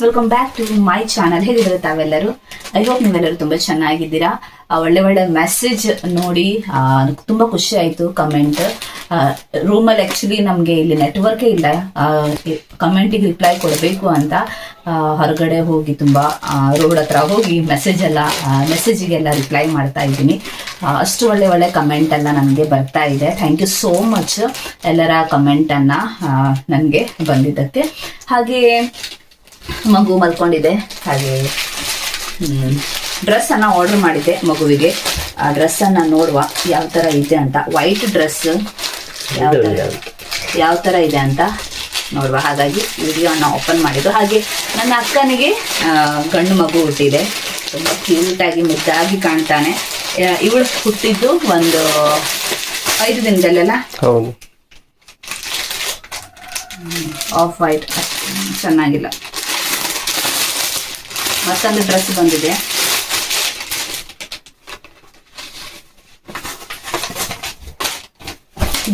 Welcome back to my channel. ಹೇಗಿದ್ರೆ ತಾವೆಲ್ಲರೂ? I hope ನೀವೆಲ್ಲರೂ ತುಂಬಾ ಚೆನ್ನಾಗಿದ್ದೀರಾ. ಒಳ್ಳೆ ಒಳ್ಳೆ ಮೆಸೇಜ್ ನೋಡಿ ತುಂಬಾ ಖುಷಿ ಆಯ್ತು. ಕಮೆಂಟ್ ರೂಮಲ್ಲಿ ಆಕ್ಚುಲಿ ನಮ್ಗೆ ಇಲ್ಲಿ ನೆಟ್ವರ್ಕೇ ಇಲ್ಲ, ಕಮೆಂಟಿಗೆ ರಿಪ್ಲೈ ಕೊಡಬೇಕು ಅಂತ ಹೊರಗಡೆ ಹೋಗಿ ತುಂಬಾ ರೋಡ್ ಹತ್ರ ಹೋಗಿ ಮೆಸೇಜಿಗೆಲ್ಲ ರಿಪ್ಲೈ ಮಾಡ್ತಾ ಇದ್ದೀನಿ. ಅಷ್ಟು ಒಳ್ಳೆ ಒಳ್ಳೆ ಕಮೆಂಟ್ ಎಲ್ಲ ನನಗೆ ಬರ್ತಾ ಇದೆ. ಥ್ಯಾಂಕ್ ಯು ಸೋ ಮಚ್ ಎಲ್ಲರ ಕಮೆಂಟ್ ಅನ್ನ ನನಗೆ ಬಂದಿದ್ದಕ್ಕೆ. ಹಾಗೆ ಮಗು ಮಲ್ಕೊಂಡಿದೆ. ಹಾಗೆ ಡ್ರೆಸ್ ಅನ್ನ ಆರ್ಡರ್ ಮಾಡಿದ್ದೆ ಮಗುವಿಗೆ. ಆ ಡ್ರೆಸ್ ಅನ್ನ ನೋಡುವ ಯಾವ ತರ ಇದೆ ಅಂತ. ವೈಟ್ ಡ್ರೆಸ್ ಯಾವ ತರ ಇದೆ ಅಂತ ನೋಡುವ. ಹಾಗಾಗಿ ವಿಡಿಯೋನ ಓಪನ್ ಮಾಡಿದ್ದು. ಹಾಗೆ ನನ್ನ ಅಕ್ಕನಿಗೆ ಗಂಡು ಮಗು ಹುಟ್ಟಿದೆ. ತುಂಬಾ ಕ್ಯೂಟ್ ಆಗಿ ಮುದ್ದಾಗಿ ಕಾಣ್ತಾನೆ. ಇವಳು ಹುಟ್ಟಿದ್ದು ಒಂದು 5 ದಿನದಲ್ಲೆಲ್ಲ. ಹೌದು, ಆಫ್ ವೈಟ್ ಚೆನ್ನಾಗಿಲ್ಲ. ಮತ್ತೊಂದು ಡ್ರೆಸ್ ಬಂದಿದೆ.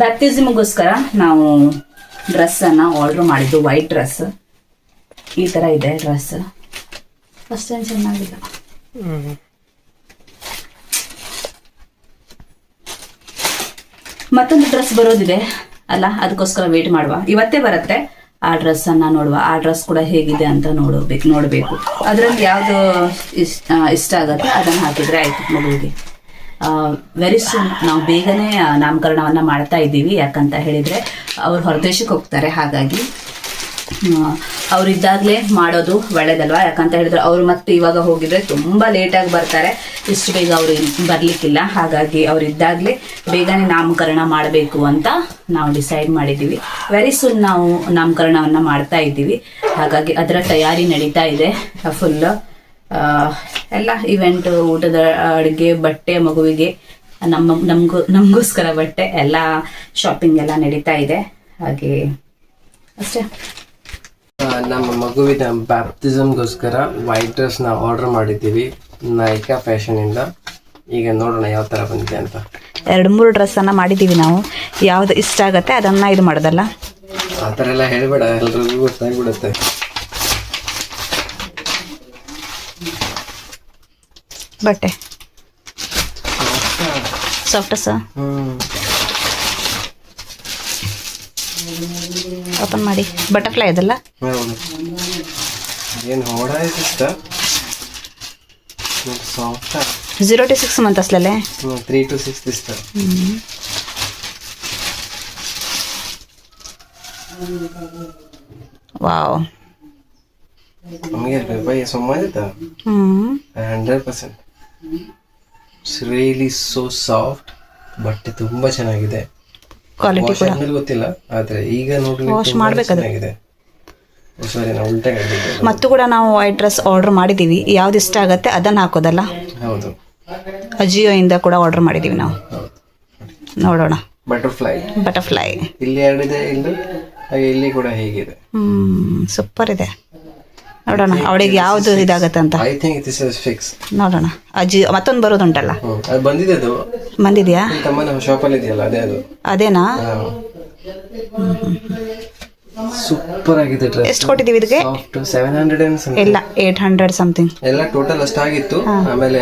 ಬ್ಯಾಪ್ಟಿಸಮ್ಗೋಸ್ಕರ ನಾವು ಡ್ರೆಸ್ ಅನ್ನ ಆರ್ಡರ್ ಮಾಡಿದ್ದು. ವೈಟ್ ಡ್ರೆಸ್ ಈ ತರ ಇದೆ ಡ್ರೆಸ್. ಅಷ್ಟೇನು ಚೆನ್ನಾಗಿಲ್ಲ. ಮತ್ತೊಂದು ಡ್ರೆಸ್ ಬರೋದಿದೆ ಅಲ್ಲ, ಅದಕ್ಕೋಸ್ಕರ ವೇಟ್ ಮಾಡುವ. ಇವತ್ತೇ ಬರುತ್ತೆ. ಆ ಡ್ರೆಸ್ ಅನ್ನ ನೋಡುವ. ಆ ಡ್ರೆಸ್ ಕೂಡ ಹೇಗಿದೆ ಅಂತ ನೋಡಬೇಕು. ಅದ್ರಲ್ಲಿ ಯಾವ್ದು ಇಷ್ಟ ಆಗತ್ತೆ ಅದನ್ನ ಹಾಕಿದ್ರೆ ಆಯ್ತು ಮಗುವಿಗೆ. ವೆರಿ ಸೂನ್ ನಾವು ಬೇಗನೆ ನಾಮಕರಣವನ್ನ ಮಾಡ್ತಾ ಇದ್ದೀವಿ. ಯಾಕಂತ ಹೇಳಿದ್ರೆ ಅವ್ರು ಹೊರದೇಶಕ್ಕೆ ಹೋಗ್ತಾರೆ. ಹಾಗಾಗಿ ಅವ್ರಿದ್ದಾಗಲೇ ಮಾಡೋದು ಒಳ್ಳೇದಲ್ವಾ. ಯಾಕಂತ ಹೇಳಿದ್ರೆ ಅವ್ರು ಮತ್ತೆ ಇವಾಗ ಹೋಗಿದ್ರೆ ತುಂಬಾ ಲೇಟಾಗಿ ಬರ್ತಾರೆ. ಇಷ್ಟು ಬೇಗ ಅವ್ರು ಬರ್ಲಿಕ್ಕಿಲ್ಲ. ಹಾಗಾಗಿ ಅವ್ರಿದ್ದಾಗಲೇ ಬೇಗನೆ ನಾಮಕರಣ ಮಾಡಬೇಕು ಅಂತ ನಾವು ಡಿಸೈಡ್ ಮಾಡಿದ್ದೀವಿ. ವೆರಿ ಸೂನ್ ನಾವು ನಾಮಕರಣವನ್ನ ಮಾಡ್ತಾ ಇದ್ದೀವಿ. ಹಾಗಾಗಿ ಅದರ ತಯಾರಿ ನಡೀತಾ ಇದೆ ಫುಲ್. ಎಲ್ಲ ಇವೆಂಟ್, ಊಟದ ಅಡುಗೆ, ಬಟ್ಟೆ, ಮಗುವಿಗೆ ನಮಗೋಸ್ಕರ ಬಟ್ಟೆ ಎಲ್ಲ ಶಾಪಿಂಗ್ ಎಲ್ಲ ನಡೀತಾ ಇದೆ. ಹಾಗೆ ಅಷ್ಟೇ. ನಮ್ಮ ಮಗುವಿನ ಬ್ಯಾಪ್ಟಿಸಮ್ಗೋಸ್ಕರ ವೈಟ್ ಡ್ರೆಸ್ ನಾವು ಆರ್ಡರ್ ಮಾಡಿದ್ದೀವಿ ನೈಕಾ ಫ್ಯಾಷನ್ ಇಂದ. ಈಗ ನೋಡೋಣ ಯಾವ ತರ ಬಂದಿದೆ ಅಂತ. 2-3 ಡ್ರೆಸ್ ಅನ್ನ ಮಾಡಿದ್ದೀವಿ ನಾವು. ಯಾವ್ದು ಇಷ್ಟ ಆಗತ್ತೆ ಅದನ್ನ ಇದು ಮಾಡೋದಲ್ಲ. ಆ ಥರ ಎಲ್ಲ ಹೇಳ್ಬೇಡ, ಎಲ್ರಿಗೂ ಗೊತ್ತಾಗ್ಬಿಡುತ್ತೆ. ಬಟ್ಟೆ ಸಾಫ್ಟಸ್ ಓಪನ್ ಮಾಡಿ. ಬಟರ್ಫ್ಲೈ ಅದಲ್ಲ, ಏನು ಹೊಡ ಇಷ್ಟ. ಸಾಫ್ಟ್ 0 to 6 months ಅಸ್ಲಲ್ಲೇ 3 to 6 ಇಷ್ಟ. ವಾವ್, ನಮಗೆ ಬೈ ಸುಮ್ಮನಿತ 100%. It's really so soft. ಬಟ್ಟೆ ತುಂಬಾ ಚೆನ್ನಾಗಿದೆ. ಕ್ವಾಲಿಟಿ ಕೂಡ ಗೊತ್ತಿಲ್ಲ, ಆದ್ರೆ ಈಗ ನೋಡ್ಲಿಕ್ಕೆ ವಾಶ್ ಮಾಡಬೇಕಾದ್ರೆ ಚೆನ್ನಾಗಿದೆ. ಸಾರಿ, ನಾವು ಉಲ್ಟಾ ಹೇಳಿದ್ದೆ. ಮತ್ತು ಕೂಡ ನಾವು ವೈಟ್ ಡ್ರೆಸ್ ಆರ್ಡರ್ ಮಾಡಿದ್ದೀವಿ. ಯಾವ್ದು ಇಷ್ಟ ಆಗತ್ತೆ ಅದನ್ನ ಹಾಕೋದಲ್ಲ. ಹೌದು, ಅಜಿಯೋ ಇಂದ ಕೂಡ ಆರ್ಡರ್ ಮಾಡಿದ್ದೀವಿ ನಾವು. ನೋಡೋಣ. ಬಟರ್ಫ್ಲೈ ಇಲ್ಲಿ 2 ಇದೆ, ಇಲ್ಲಿ ಕೂಡ ಹೇಗಿದೆ. ಸೂಪರ್ ಇದೆ. ನೋಡೋಣ ಅವಳಿಗೆ ಯಾವ್ದು ಇದಾಗತ್ತೆ ಅಂತ. I think this is fix. ನೋಡೋಣ. ಅಜ್ಜಿ ಮತ್ತೊಂದು ಬರೋದುಂಟಲ್ಲ. ಅದು ಬಂದಿದೆ. ಅದು ಬಂದಿದ್ಯಾ? ತಮ್ಮನ ಶಾಪಲ್ಲಿ ಇದೆಯಲ್ಲ, ಅದೇನಾ? ಸೂಪರ್ ಆಗಿದೆ ಡ್ರೆಸ್. ಎಷ್ಟು ಕೊಟ್ಟಿದ್ದೀವಿ ಇದಕ್ಕೆ? 700 ಇಲ್ಲ 800 ಸಮಥಿಂಗ್ ಎಲ್ಲ ಟೋಟಲ್ ಅಷ್ಟಾಗಿತ್ತು. ಆಮೇಲೆ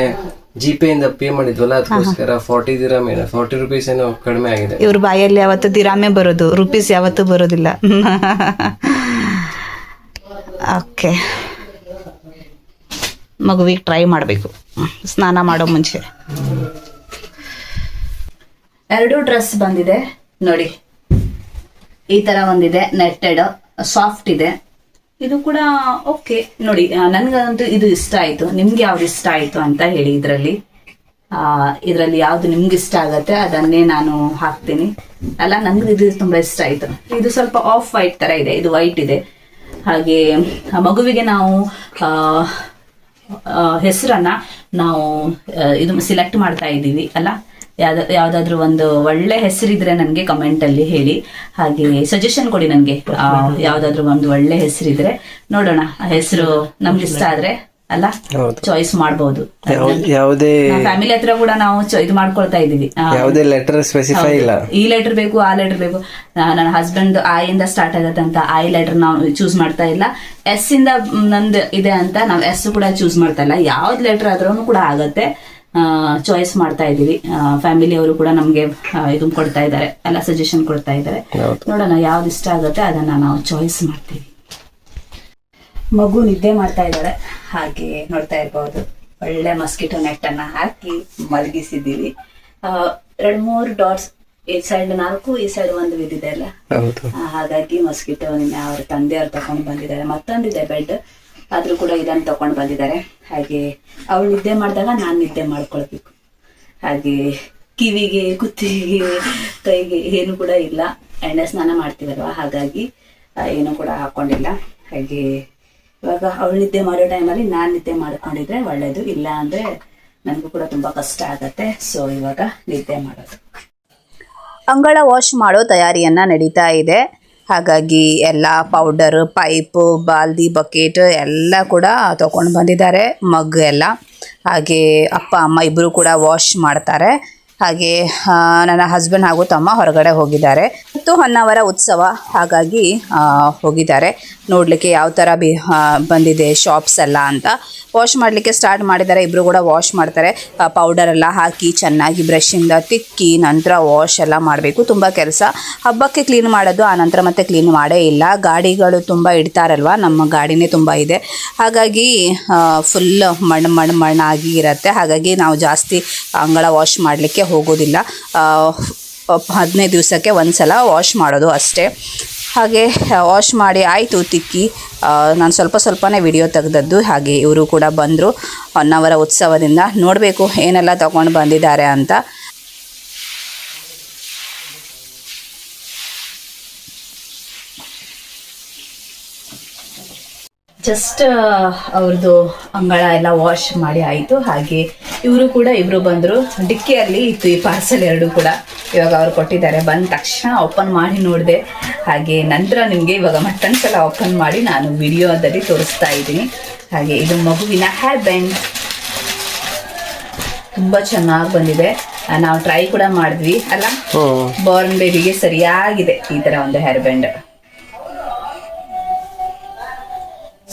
ಜಿಪೇ ಇಂದ ಪೇ ಮಾಡಿದ್ವಲ್ಲ, ಅದಕ್ಕೋಸ್ಕರ 40 ರೂಪೀಸ್ ಏನೋ ಕಡಿಮೆ ಆಗಿದೆ. ಇವ್ರ ಬಾಯಲ್ಲಿ ಯಾವತ್ತು ದಿರಾಮೆ ಬರೋದು, ರುಪೀಸ್ ಯಾವತ್ತೂ ಬರೋದಿಲ್ಲ. ಓಕೆ, ಮಗುವಿಗೆ ಟ್ರೈ ಮಾಡಬೇಕು ಸ್ನಾನ ಮಾಡೋ ಮುಂಚೆ. 2 ಡ್ರೆಸ್ ಬಂದಿದೆ ನೋಡಿ. ಈ ತರ ಒಂದಿದೆ, ನೆಟ್ಟೆಡ್ ಸಾಫ್ಟ್ ಇದೆ. ಇದು ಕೂಡ ಓಕೆ ನೋಡಿ. ನನ್ಗಂತೂ ಇದು ಇಷ್ಟ ಆಯ್ತು. ನಿಮ್ಗೆ ಯಾವ್ದು ಇಷ್ಟ ಆಯ್ತು ಅಂತ ಹೇಳಿ. ಇದರಲ್ಲಿ ಯಾವ್ದು ನಿಮ್ಗೆ ಇಷ್ಟ ಆಗತ್ತೆ ಅದನ್ನೇ ನಾನು ಹಾಕ್ತೀನಿ ಅಲ್ಲ. ನನ್ಗೆ ಇದು ತುಂಬಾ ಇಷ್ಟ ಆಯ್ತು. ಇದು ಸ್ವಲ್ಪ ಆಫ್ ವೈಟ್ ತರ ಇದೆ, ಇದು ವೈಟ್ ಇದೆ. ಹಾಗೆ ಮಗುವಿಗೆ ನಾವು ಹೆಸರನ್ನ ನಾವು ಇದು ಸೆಲೆಕ್ಟ್ ಮಾಡ್ತಾ ಇದ್ದೀವಿ ಅಲ್ಲ. ಯಾವ್ದಾದ್ರು ಒಂದು ಒಳ್ಳೆ ಹೆಸರಿದ್ರೆ ನನಗೆ ಕಮೆಂಟ್ ಅಲ್ಲಿ ಹೇಳಿ. ಹಾಗೆ ಸಜೆಷನ್ ಕೊಡಿ ನನಗೆ. ಯಾವ್ದಾದ್ರು ಒಂದು ಒಳ್ಳೆ ಹೆಸರಿದ್ರೆ ನೋಡೋಣ. ಹೆಸರು ನಮ್ಗೆ ಇಷ್ಟ ಆದ್ರೆ ಅಲ್ಲ, ಹೌದು. ಚಾಯ್ಸ್ ಮಾಡಬಹುದು. ಯಾವುದೇ ಫ್ಯಾಮಿಲಿ ಹತ್ರ ಕೂಡ ನಾವು ಇದು ಮಾಡ್ಕೊಳ್ತಾ ಇದೀವಿ. ಯಾವುದೇ ಲೆಟರ್ ಸ್ಪೆಸಿಫೈ ಇಲ್ಲ, ಈ ಲೆಟರ್ ಬೇಕು ಆ ಲೆಟರ್ ಬೇಕು. ನನ್ನ ಹಸ್ಬೆಂಡ್ ಐ ಇಂದ ಸ್ಟಾರ್ಟ್ ಆಗತ್ತಂತ ಐ ಲೆಟರ್ ನಾವು ಚೂಸ್ ಮಾಡ್ತಾ ಇಲ್ಲ. ಎಸ್ ಇಂದ ನಂದು ಇದೆ ಅಂತ ನಾವು ಎಸ್ ಕೂಡ ಚೂಸ್ ಮಾಡ್ತಾ ಇಲ್ಲ. ಯಾವ್ದು ಲೆಟರ್ ಆದ್ರೂ ಕೂಡ ಆಗತ್ತೆ, ಚಾಯ್ಸ್ ಮಾಡ್ತಾ ಇದೀವಿ. ಫ್ಯಾಮಿಲಿ ಅವರು ಕೂಡ ನಮ್ಗೆ ಇದು ಕೊಡ್ತಾ ಇದ್ದಾರೆ, ಎಲ್ಲ ಸಜೆಷನ್ ಕೊಡ್ತಾ ಇದ್ದಾರೆ. ನೋಡೋಣ ಯಾವ್ದು ಇಷ್ಟ ಆಗುತ್ತೆ ಅದನ್ನ ನಾವು ಚಾಯ್ಸ್ ಮಾಡ್ತೀವಿ. ಮಗು ನಿದ್ದೆ ಮಾಡ್ತಾ ಇದ್ದಾಳೆ, ಹಾಗೆ ನೋಡ್ತಾ ಇರ್ಬಹುದು. ಒಳ್ಳೆ ಮಸ್ಕಿಟೋ ನೆಟ್ ಅನ್ನ ಹಾಕಿ ಮಲಗಿಸಿದ್ದೀವಿ. 2-3 ಡಾಟ್ಸ್, ಈ ಸೈಡ್ 4, ಈ ಸೈಡ್ 1 ಬಿದ್ದಿದೆ ಅಲ್ಲ, ಹಾಗಾಗಿ ಮಸ್ಕಿಟೋ ಅವ್ರ ತಂದೆಯವ್ರು ತಗೊಂಡು ಬಂದಿದ್ದಾರೆ. ಮತ್ತೊಂದಿದೆ ಬೆಡ್, ಆದ್ರೂ ಕೂಡ ಇದನ್ನು ತಗೊಂಡು ಬಂದಿದ್ದಾರೆ. ಹಾಗೆ ಅವಳು ನಿದ್ದೆ ಮಾಡಿದಾಗ ನಾನು ನಿದ್ದೆ ಮಾಡ್ಕೊಳ್ಬೇಕು. ಹಾಗೆ ಕಿವಿಗೆ, ಕುತ್ತಿಗೆ, ಕೈಗೆ ಏನು ಕೂಡ ಇಲ್ಲ. ಎಣ್ಣೆ ಸ್ನಾನ ಮಾಡ್ತೀವಲ್ವ, ಹಾಗಾಗಿ ಏನು ಕೂಡ ಹಾಕೊಂಡಿಲ್ಲ. ಹಾಗೆ ಇವಾಗ ಅವಳು ನಿದ್ದೆ ಮಾಡೋ ಟೈಮಲ್ಲಿ ನಾನು ನಿದ್ದೆ ಮಾಡ್ಕೊಂಡಿದ್ರೆ ಒಳ್ಳೇದು, ಇಲ್ಲ ಅಂದ್ರೆ ನನಗೂ ಕೂಡ ತುಂಬಾ ಕಷ್ಟ ಆಗತ್ತೆ. ಸೊ ಇವಾಗ ನಿದ್ದೆ ಮಾಡೋದು. ಅಂಗಳ ವಾಶ್ ಮಾಡೋ ತಯಾರಿಯನ್ನ ನಡೀತಾ ಇದೆ. ಹಾಗಾಗಿ ಎಲ್ಲ ಪೌಡರ್, ಪೈಪು, ಬಾಲ್ದಿ, ಬಕೆಟ್ ಎಲ್ಲ ಕೂಡ ತಗೊಂಡು ಬಂದಿದ್ದಾರೆ, ಮಗ್ ಎಲ್ಲ. ಹಾಗೆ ಅಪ್ಪ ಅಮ್ಮ ಇಬ್ಬರು ಕೂಡ ವಾಶ್ ಮಾಡ್ತಾರೆ. ಹಾಗೆ ನನ್ನ ಹಸ್ಬೆಂಡ್ ಹಾಗೂ ತಮ್ಮ ಹೊರಗಡೆ ಹೋಗಿದ್ದಾರೆ. ಮತ್ತು ಹೊನ್ನಾವರ ಉತ್ಸವ, ಹಾಗಾಗಿ ಹೋಗಿದ್ದಾರೆ ನೋಡಲಿಕ್ಕೆ ಯಾವ ಥರ ಬಂದಿದೆ ಶಾಪ್ಸ್ ಎಲ್ಲ ಅಂತ. ವಾಶ್ ಮಾಡಲಿಕ್ಕೆ ಸ್ಟಾರ್ಟ್ ಮಾಡಿದ್ದಾರೆ, ಇಬ್ಬರು ಕೂಡ ವಾಶ್ ಮಾಡ್ತಾರೆ. ಪೌಡರ್ ಎಲ್ಲ ಹಾಕಿ ಚೆನ್ನಾಗಿ ಬ್ರಷಿಂದ ತಿಕ್ಕಿ ನಂತರ ವಾಶ್ ಎಲ್ಲ ಮಾಡಬೇಕು. ತುಂಬ ಕೆಲಸ. ಹಬ್ಬಕ್ಕೆ ಕ್ಲೀನ್ ಮಾಡೋದು, ಆನಂತರ ಮತ್ತೆ ಕ್ಲೀನ್ ಮಾಡೇ ಇಲ್ಲ. ಗಾಡಿಗಳು ತುಂಬ ಇಡ್ತಾರಲ್ವ, ನಮ್ಮ ಗಾಡಿನೇ ತುಂಬ ಇದೆ, ಹಾಗಾಗಿ ಫುಲ್ ಮಣ್ಣಾಗಿ ಇರುತ್ತೆ. ಹಾಗಾಗಿ ನಾವು ಜಾಸ್ತಿ ಅಂಗಳ ವಾಶ್ ಮಾಡಲಿಕ್ಕೆ ಹೋಗೋದಿಲ್ಲ. 15 ದಿವಸಕ್ಕೆ ಒಂದ್ಸಲ ವಾಶ್ ಮಾಡೋದು ಅಷ್ಟೇ. ಹಾಗೆ ವಾಶ್ ಮಾಡಿ ಆಯಿತು, ತಿಕ್ಕಿ ನಾನು ಸ್ವಲ್ಪನೇ ವಿಡಿಯೋ ತೆಗೆದದ್ದು. ಹಾಗೆ ಇವರು ಕೂಡ ಬಂದರು ಹೊನ್ನಾವರ ಉತ್ಸವದಿಂದ. ನೋಡಬೇಕು ಏನೆಲ್ಲ ತಗೊಂಡು ಬಂದಿದ್ದಾರೆ ಅಂತ. ಜಸ್ಟ್ ಅವ್ರದ್ದು ಅಂಗಳ ಎಲ್ಲ ವಾಶ್ ಮಾಡಿ ಆಯಿತು. ಹಾಗೆ ಇವರು ಬಂದರು. ಡಿಕ್ಕಿಯಲ್ಲಿ ಇತ್ತು ಈ ಪಾರ್ಸಲ್ 2 ಕೂಡ. ಇವಾಗ ಅವ್ರು ಕೊಟ್ಟಿದ್ದಾರೆ. ಬಂದ ತಕ್ಷಣ ಓಪನ್ ಮಾಡಿ ನೋಡಿದೆ. ಹಾಗೆ ನಂತರ ನಿಮಗೆ ಇವಾಗ ಮತ್ತೊಂದ್ಸಲ ಓಪನ್ ಮಾಡಿ ನಾನು ವಿಡಿಯೋದಲ್ಲಿ ತೋರಿಸ್ತಾ ಇದ್ದೀನಿ. ಹಾಗೆ ಇದು ಮಗುವಿನ ಹೇರ್ ಬ್ಯಾಂಡ್, ತುಂಬ ಚೆನ್ನಾಗಿ ಬಂದಿದೆ. ನಾವು ಟ್ರೈ ಕೂಡ ಮಾಡಿದ್ವಿ ಅಲ್ಲ, ಬಾರ್ನ್ ಬೇಬಿಗೆ ಸರಿಯಾಗಿದೆ ಈ ಥರ ಒಂದು ಹೇರ್ ಬ್ಯಾಂಡ್.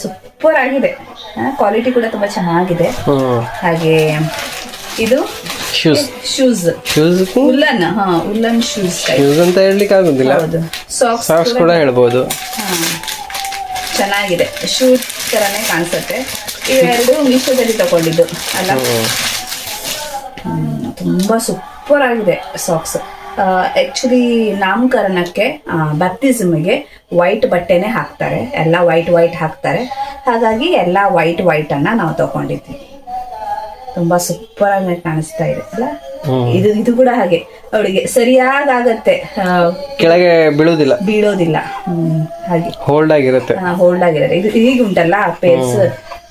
ಸೂಪರ್ ಆಗಿದೆ, ಕ್ವಾಲಿಟಿ ಕೂಡ ತುಂಬಾ ಚೆನ್ನಾಗಿದೆ. ಹಾಗೆ ಇದು ಶೂಸ್ ಉಲ್ಲನ್, ಉಲ್ಲನ್ ಶೂಸ್ ಅಂತ ಹೇಳಲಿಕ್ಕೆ ಆಗುದಿಲ್ಲ, ಸಾಕ್ಸ್ ಕೂಡ ಹೇಳ್ಬೋದು. ಚೆನ್ನಾಗಿದೆ, ಶೂಸ್ ತರಾನೇ ಕಾಣಿಸುತ್ತೆ. ಇವೆರಡು ಮೀಶೋದಲ್ಲಿ ತಗೊಂಡಿದ್ದು ಅಲ್ಲ, ತುಂಬಾ ಸೂಪರ್ ಆಗಿದೆ ಸಾಕ್ಸ್. ಆಕ್ಚುಲಿ ನಾಮಕರಣಕ್ಕೆ, ಬ್ಯಾಪ್ಟಿಸಮ್ಗೆ ವೈಟ್ ಬಟ್ಟೆನೆ ಹಾಕ್ತಾರೆ, ಎಲ್ಲ ವೈಟ್ ಹಾಕ್ತಾರೆ. ಹಾಗಾಗಿ ಎಲ್ಲ ವೈಟ್ ಅನ್ನ ನಾವು ತಗೊಂಡಿದ್ವಿ. ತುಂಬಾ ಸೂಪರ್ ಆಗಿ ಕಾಣಿಸ್ತಾ ಇದೆ ಅಲ್ಲ. ಇದು ಕೂಡ ಹಾಗೆ ಅವಳಿಗೆ ಸರಿಯಾಗತ್ತೆ, ಕೆಳಗೆ ಬೀಳೋದಿಲ್ಲ. ಹಾಗೆ ಹೋಲ್ಡ್ ಆಗಿರುತ್ತೆ. ಇದು ಹೀಗುಂಟಲ್ಲ ಪೇರ್ಸ್,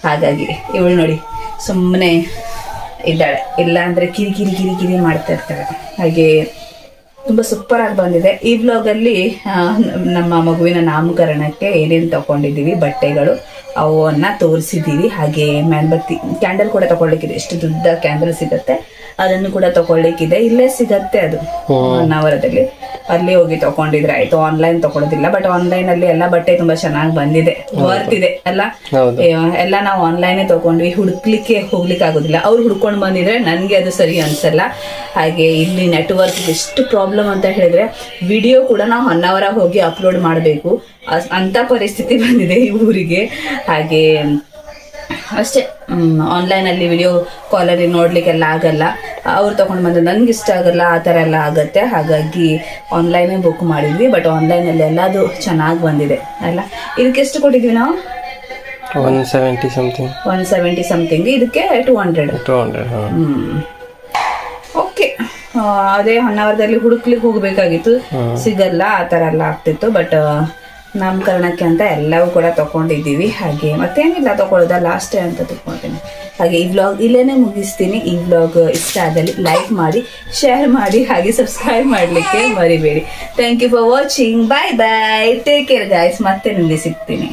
ಹಾಗಾಗಿ ಇವಳು ನೋಡಿ ಸುಮ್ಮನೆ ಇದ್ದಾಳೆ, ಇಲ್ಲ ಅಂದ್ರೆ ಕಿರಿ ಮಾಡ್ತಾ ಇರ್ತಾಳೆ. ಹಾಗೆ ತುಂಬಾ ಸೂಪರ್ ಆಗಿ ಬಂದಿದೆ. ಈ ವ್ಲಾಗಲ್ಲಿ ನಮ್ಮ ಮಗುವಿನ ನಾಮಕರಣಕ್ಕೆ ಏನೇನು ತಗೊಂಡಿದ್ದೀವಿ ಬಟ್ಟೆಗಳು ಅವನ್ನ ತೋರಿಸಿದ್ದೀವಿ. ಹಾಗೆ ಮೇಣಬತ್ತಿ, ಕ್ಯಾಂಡಲ್ ಕೂಡ ತಗೊಳ್ಳಿಕ್ಕಿದೆ. ಎಷ್ಟು ದೊಡ್ಡ ಕ್ಯಾಂಡಲ್ ಸಿಗುತ್ತೆ ಅದನ್ನು ಕೂಡ ತಗೊಳ್ಳಿಕ್ಕಿದೆ. ಇಲ್ಲೇ ಸಿಗತ್ತೆ ಅದು ಹೊನ್ನಾವರದಲ್ಲಿ, ಅಲ್ಲಿ ಹೋಗಿ ತಗೊಂಡಿದ್ರೆ ಆಯ್ತು. ಆನ್ಲೈನ್ ತಗೊಳ್ಳೋದಿಲ್ಲ, ಬಟ್ ಆನ್ಲೈನ್ ಅಲ್ಲಿ ಎಲ್ಲ ಬಟ್ಟೆ ತುಂಬಾ ಚೆನ್ನಾಗಿ ಬಂದಿದೆ, ವರ್ತ್ ಇದೆ ಅಲ್ಲ. ಎಲ್ಲ ನಾವು ಆನ್ಲೈನೇ ತಗೊಂಡ್ವಿ, ಹುಡುಕ್ಲಿಕ್ಕೆ ಹೋಗ್ಲಿಕ್ಕೆ ಆಗೋದಿಲ್ಲ. ಅವ್ರು ಹುಡ್ಕೊಂಡು ಬಂದಿದ್ರೆ ನನ್ಗೆ ಅದು ಸರಿ ಅನ್ಸಲ್ಲ. ಹಾಗೆ ಇಲ್ಲಿ ನೆಟ್ವರ್ಕ್ ಎಷ್ಟು ಪ್ರಾಬ್ಲಮ್ ಅಂತ ಹೇಳಿದ್ರೆ, ವಿಡಿಯೋ ಕೂಡ ನಾವು ಹೊನ್ನಾವರ ಹೋಗಿ ಅಪ್ಲೋಡ್ ಮಾಡಬೇಕು ಅಂತ ಪರಿಸ್ಥಿತಿ ಬಂದಿದೆ ಈ ಊರಿಗೆ. ಹಾಗೆ ಅಷ್ಟೇ, ಆನ್ಲೈನಲ್ಲಿ ವಿಡಿಯೋ ಕಾಲಲ್ಲಿ ನೋಡ್ಲಿಕ್ಕೆಲ್ಲ ಆಗಲ್ಲ. ಅವ್ರು ತಗೊಂಡು ಬಂದು ನನ್ಗೆ ಇಷ್ಟ ಆಗಲ್ಲ, ಆ ಥರ ಎಲ್ಲ ಆಗತ್ತೆ. ಹಾಗಾಗಿ ಆನ್ಲೈನೇ ಬುಕ್ ಮಾಡಿದ್ವಿ, ಬಟ್ ಆನ್ಲೈನಲ್ಲಿ ಎಲ್ಲದು ಚೆನ್ನಾಗಿ ಬಂದಿದೆ ಅಲ್ಲ. ಇದಕ್ಕೆ ಎಷ್ಟು ಕೊಟ್ಟಿದ್ವಿ ನಾವು? 170 ಸಮಥಿಂಗ್. ಇದಕ್ಕೆ 200. ಓಕೆ, ಅದೇ ಹೊನ್ನಾವರದಲ್ಲಿ ಹುಡುಕ್ಲಿಕ್ಕೆ ಹೋಗ್ಬೇಕಾಗಿತ್ತು, ಸಿಗಲ್ಲ, ಆ ಥರ ಎಲ್ಲ ಆಗ್ತಿತ್ತು. ಬಟ್ ನಾಮಕರಣಕ್ಕೆ ಅಂತ ಎಲ್ಲವೂ ಕೂಡ ತಗೊಂಡಿದ್ದೀವಿ. ಹಾಗೆ ಮತ್ತೇನಿಲ್ಲ ತಗೊಳ್ಳೋದ, ಲಾಸ್ಟ್ ಅಂತ ತಗೊಳ್ತೀನಿ. ಹಾಗೆ ಈ ವ್ಲಾಗ್ ಇಲ್ಲೇನೆ ಮುಗಿಸ್ತೀನಿ. ಈ ವ್ಲಾಗ್ ಇಷ್ಟ ಆದಲ್ಲಿ ಲೈಕ್ ಮಾಡಿ, ಶೇರ್ ಮಾಡಿ, ಹಾಗೆ ಸಬ್ಸ್ಕ್ರೈಬ್ ಮಾಡಲಿಕ್ಕೆ ಮರಿಬೇಡಿ. Thank you for watching. Bye, take care guys. ಮತ್ತೆ ನಿಮಗೆ ಸಿಗ್ತೀನಿ.